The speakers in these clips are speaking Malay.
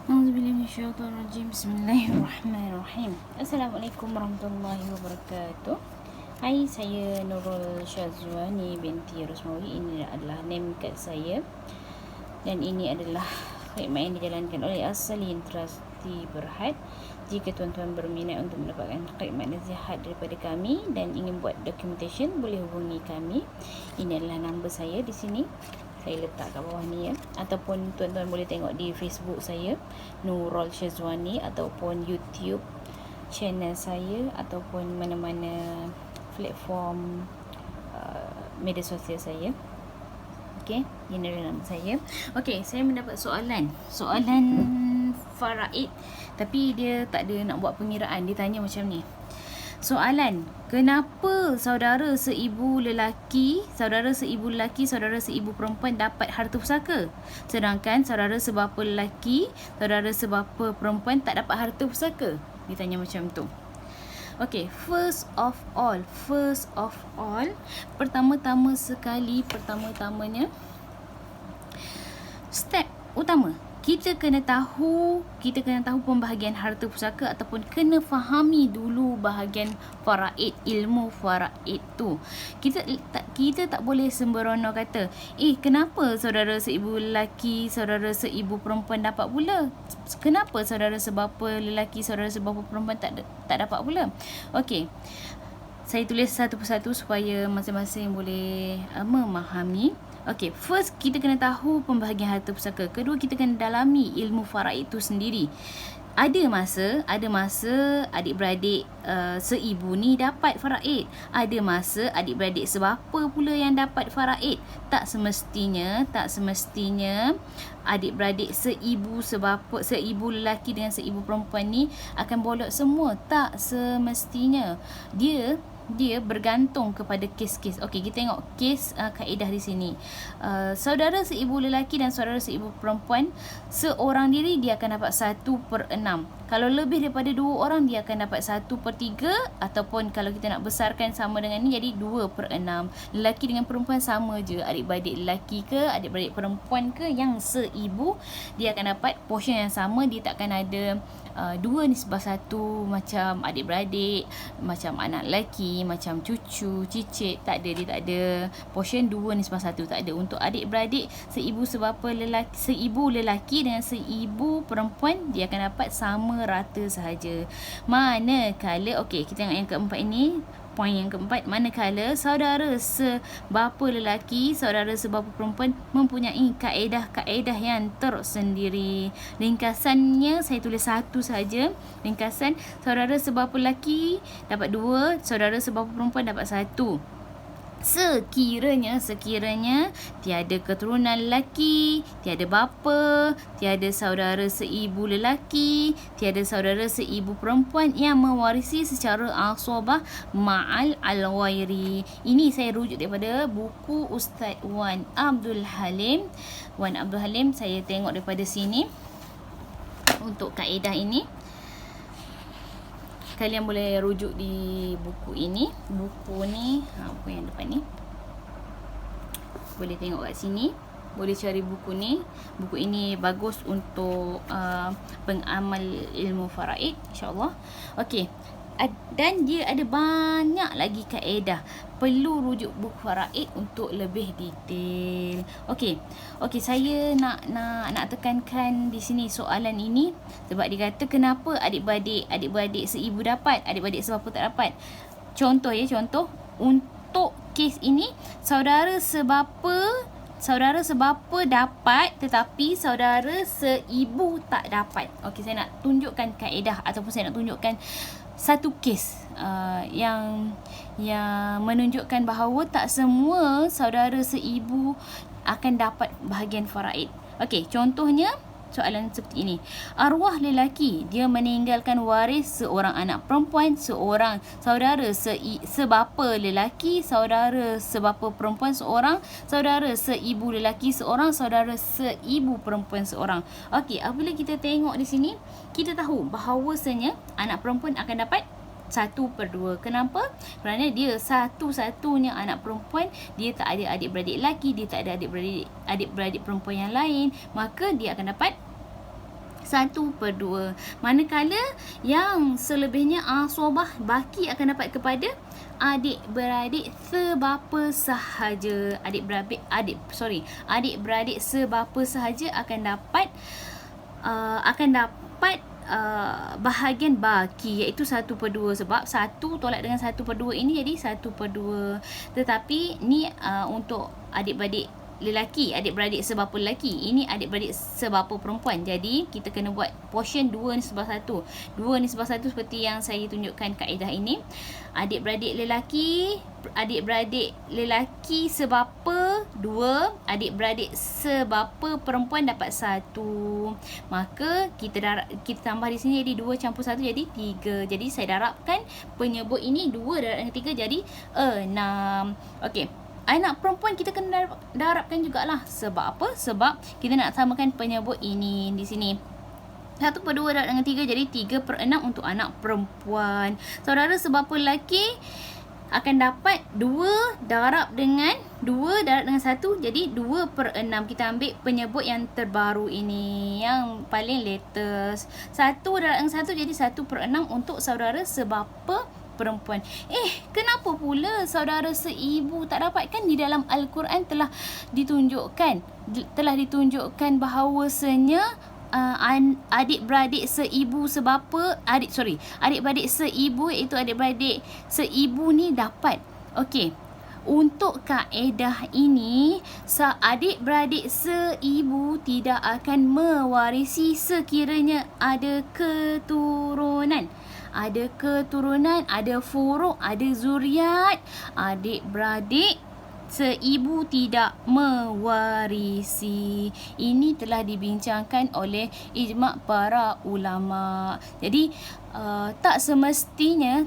Auzubillahiminasyaitonirrajim. Bismillahirrahmanirrahim. Assalamualaikum warahmatullahi wabarakatuh. Hai, saya Nurul Syazwani binti Rosmawi. Ini adalah name card saya. Dan ini adalah khidmat yang dijalankan oleh As-Salin Trustee Berhad. Jika tuan-tuan berminat untuk mendapatkan khidmat nasihat daripada kami dan ingin buat documentation, boleh hubungi kami. Ini adalah nombor saya di sini. Saya letak kat bawah ni ya. Ataupun tuan-tuan boleh tengok di Facebook saya, Nurul Syazwani, ataupun YouTube channel saya, ataupun mana-mana platform media sosial saya. Okey, ini adalah nama saya. Okey, saya mendapat soalan faraid, tapi dia tak ada nak buat pengiraan. Dia tanya macam ni. Soalan, kenapa saudara seibu lelaki, saudara seibu perempuan dapat harta pusaka, sedangkan saudara sebapa lelaki, saudara sebapa perempuan tak dapat harta pusaka? Dia tanya macam tu. Okay, first of all, pertama-tamanya, step utama, kita kena tahu pembahagian harta pusaka, ataupun kena fahami dulu bahagian faraid, ilmu faraid tu. Kita tak boleh sembrono kata, kenapa saudara seibu lelaki, saudara seibu perempuan dapat pula? Kenapa saudara sebapa lelaki, saudara sebapa perempuan tak dapat pula? Okey, saya tulis satu persatu supaya masing-masing boleh memahami. Okey, first kita kena tahu pembahagian harta pusaka. Kedua, kita kena dalami ilmu faraid itu sendiri. Ada masa adik-beradik seibu ni dapat faraid. Ada masa adik-beradik sebapa pula yang dapat faraid. Tak semestinya adik-beradik seibu lelaki dengan seibu perempuan ni akan bolot semua. Tak semestinya. Dia bergantung kepada kes-kes. Okey, kita tengok kes kaedah di sini. Saudara seibu lelaki dan saudara seibu perempuan, seorang diri dia akan dapat 1/6. Kalau lebih daripada 2 orang, dia akan dapat 1/3, ataupun kalau kita nak besarkan sama dengan ni, jadi 2/6. Lelaki dengan perempuan sama je. Adik-beradik lelaki ke, adik-beradik perempuan ke yang seibu, dia akan dapat portion yang sama. Dia tak akan ada 2:1 macam adik-beradik, macam anak lelaki, macam cucu, cicit. Tak ada, dia tak ada portion 2:1. Tak ada. Untuk adik-beradik seibu lelaki dengan seibu perempuan, dia akan dapat sama rata sahaja. Manakala, okey, kita tengok yang keempat ini. Poin yang keempat, manakala saudara sebapa lelaki, saudara sebapa perempuan mempunyai kaedah-kaedah yang tersendiri. Ringkasannya saya tulis satu saja. Ringkasan, saudara sebapa lelaki dapat 2, saudara sebapa perempuan dapat 1. Sekiranya tiada keturunan lelaki, tiada bapa, tiada saudara seibu lelaki, tiada saudara seibu perempuan yang mewarisi secara asabah ma'al al-wairi. Ini saya rujuk daripada buku Ustaz Wan Abdul Halim. Saya tengok daripada sini untuk kaedah ini. Kalian boleh rujuk di buku ini. Buku ni, apa yang depan ni, boleh tengok kat sini. Boleh cari buku ni. Buku ini bagus untuk pengamal ilmu faraid, insyaAllah. Okey, dan dia ada banyak lagi kaedah. Perlu rujuk buku faraid untuk lebih detail. Okey, saya nak tekankan di sini soalan ini sebab dia kata kenapa adik-beradik seibu dapat, adik-beradik sebapa tak dapat. Contoh untuk kes ini, saudara sebapa dapat tetapi saudara seibu tak dapat. Okey, saya nak tunjukkan kaedah ataupun saya nak tunjukkan satu kes yang menunjukkan bahawa tak semua saudara seibu akan dapat bahagian faraid. Okey, contohnya soalan seperti ini. Arwah lelaki, dia meninggalkan waris seorang anak perempuan, seorang saudara sebapa lelaki, saudara sebapa perempuan seorang, saudara seibu lelaki seorang, saudara seibu perempuan seorang. Okey, apabila kita tengok di sini, kita tahu bahawasanya anak perempuan akan dapat 1/2. Kenapa? Kerana dia satu-satunya anak perempuan, dia tak ada adik-beradik lelaki, dia tak ada adik-beradik perempuan yang lain, maka dia akan dapat 1/2. Manakala yang selebihnya asobah baki akan dapat kepada adik-beradik sebapa sahaja. Adik-beradik sebapa sahaja akan dapat bahagian baki, iaitu 1/2, sebab 1 tolak dengan 1/2 ini jadi 1/2. Tetapi ni untuk adik-beradik lelaki, adik-beradik sebapa lelaki. Ini adik-beradik sebapa perempuan. Jadi kita kena buat portion 2/1. 2/1 seperti yang saya tunjukkan kaedah ini. Adik-beradik lelaki sebapa 2, adik-beradik sebapa perempuan dapat 1. Maka kita tambah di sini jadi 2 campur 1 jadi 3. Jadi saya darabkan penyebut ini 2 darab dengan 3 jadi 6. Okey. Anak perempuan kita kena darabkan jugalah. Sebab apa? Sebab kita nak samakan penyebut ini di sini. 1/2 darab dengan 3 jadi 3/6 untuk anak perempuan. Saudara sebapa lelaki akan dapat 2 darab dengan 1 jadi 2/6. Kita ambil penyebut yang terbaru ini, yang paling latest. 1 darab dengan 1 jadi 1/6 untuk saudara sebapa perempuan. Kenapa pula saudara seibu tak dapat? Kan di dalam Al-Quran telah ditunjukkan bahawasanya adik-beradik seibu sebapa, adik-beradik seibu, iaitu adik-beradik seibu ni dapat. Okey. Untuk kaedah ini, adik-beradik seibu tidak akan mewarisi sekiranya ada keturunan. Ada furuk, ada zuriat. Adik-beradik seibu tidak mewarisi. Ini telah dibincangkan oleh ijma' para ulama. Jadi tak semestinya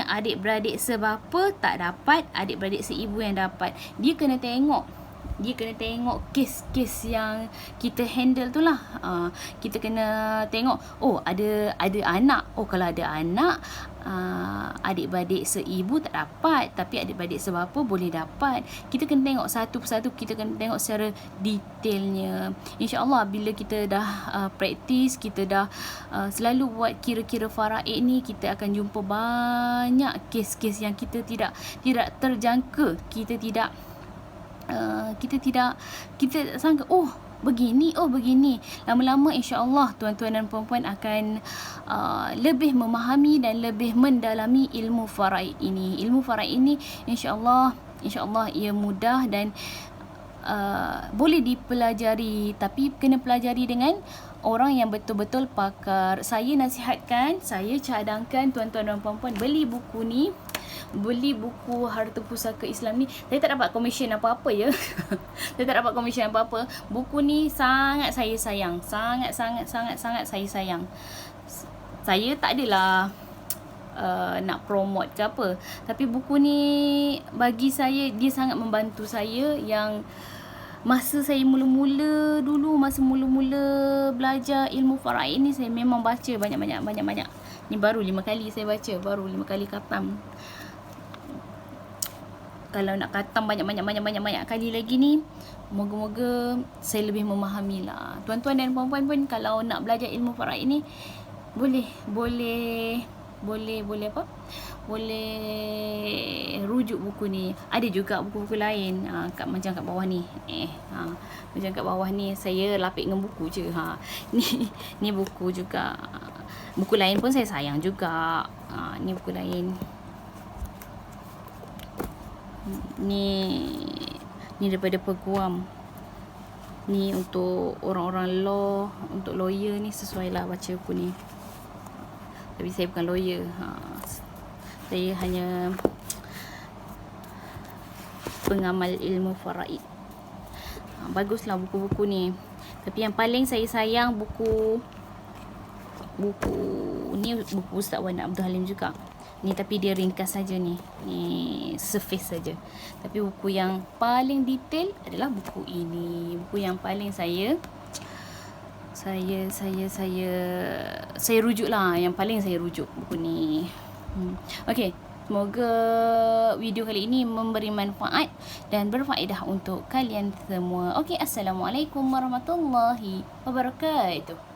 adik-beradik sebapa tak dapat, adik-beradik seibu yang dapat. Dia kena tengok kes-kes yang kita handle tu lah. Kita kena tengok, ada anak. Kalau ada anak, adik-beradik seibu tak dapat, tapi adik-beradik sebapa boleh dapat. Kita kena tengok satu persatu, kita kena tengok secara detailnya. InsyaAllah bila kita dah praktis, kita dah selalu buat kira-kira faraid ni, kita akan jumpa banyak kes-kes yang kita tidak terjangka. Kita sangka begini. Lama-lama insya-Allah tuan-tuan dan puan-puan akan lebih memahami dan lebih mendalami ilmu faraid ini. Ilmu faraid ini insya-Allah ia mudah dan boleh dipelajari, tapi kena pelajari dengan orang yang betul-betul pakar. Saya nasihatkan, saya cadangkan tuan-tuan dan puan-puan beli buku ni. Beli buku Harta Pusaka Islam ni. Saya tak dapat komisen apa-apa ya. Buku ni sangat saya sayang. Sangat saya sayang. Saya tak adalah nak promote ke apa, tapi buku ni bagi saya, dia sangat membantu saya. Yang masa saya mula-mula belajar ilmu faraid ni, saya memang baca banyak. Ni baru 5 kali saya baca, baru 5 kali khatam. Kalau nak khatam banyak kali lagi ni, moga-moga saya lebih memahami lah. Tuan-tuan dan puan-puan pun kalau nak belajar ilmu faraid ni, boleh rujuk buku ni. Ada juga buku-buku lain macam kat bawah ni. Macam kat bawah ni saya lapik dengan buku je. Ni buku juga. Buku lain pun saya sayang juga. Ni buku lain. Ni daripada Peguam. Ni untuk orang-orang law, untuk lawyer ni sesuai lah baca buku ni. Tapi saya bukan lawyer. Saya hanya pengamal ilmu faraid. Baguslah buku-buku ni. Tapi yang paling saya sayang buku ni, buku Ustaz Wan Abdul Halim juga. Ni tapi dia ringkas saja ni. Ni surface saja. Tapi buku yang paling detail adalah buku ini. Buku yang paling saya rujuk lah. Yang paling saya rujuk buku ni. Okey. Semoga video kali ini memberi manfaat dan berfaedah untuk kalian semua. Okey, Assalamualaikum warahmatullahi wabarakatuh.